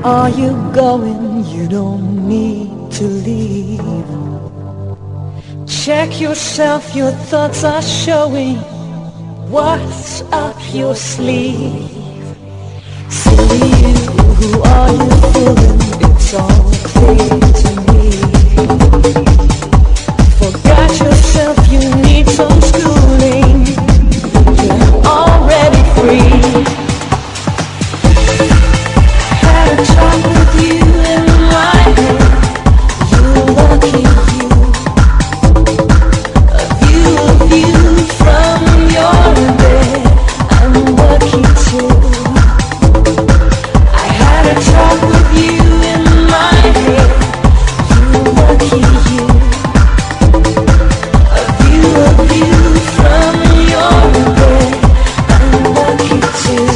are you going? You don't need to leave. Check yourself, your thoughts are showing what's up your sleeve. Silly you, who are you fooling? It's all clear to me. Forgot yourself, you need some schooling. You're already free. Had a talk with you in my head. You lucky you. A view from your bed. I'm lucky too. I had a talk with you in my head. You lucky you. A view from your bed. I'm lucky too.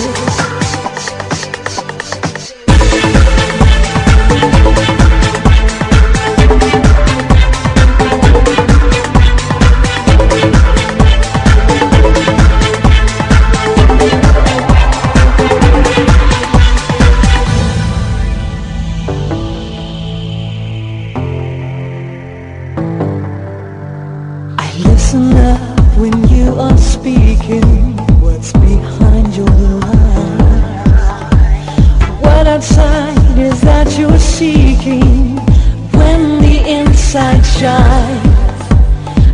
Listen up when you are speaking. What's behind your lies? What outside is that you're seeking? When the inside shines,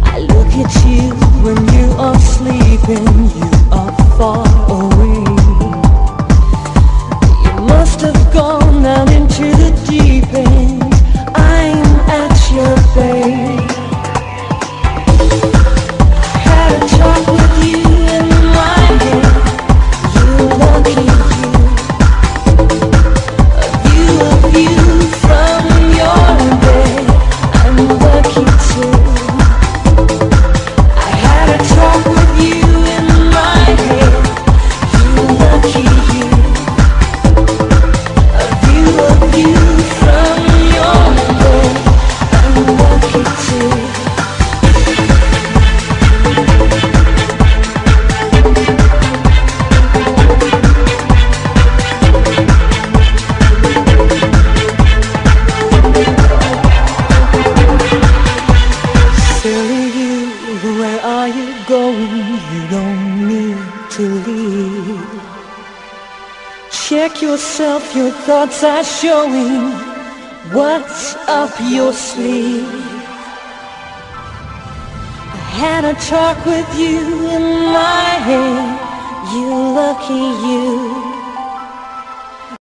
I look at you when you are sleeping. You are far away. You must have gone down into the deep end. I'm at your base. Talk with you in my head. You lucky you. A view from your bed. I'm lucky too. I had a talk with you in my head. You lucky you. A view from your bed. I'm lucky too. Check yourself, your thoughts are showing what's up your sleeve. I had a talk with you in my head. You lucky you.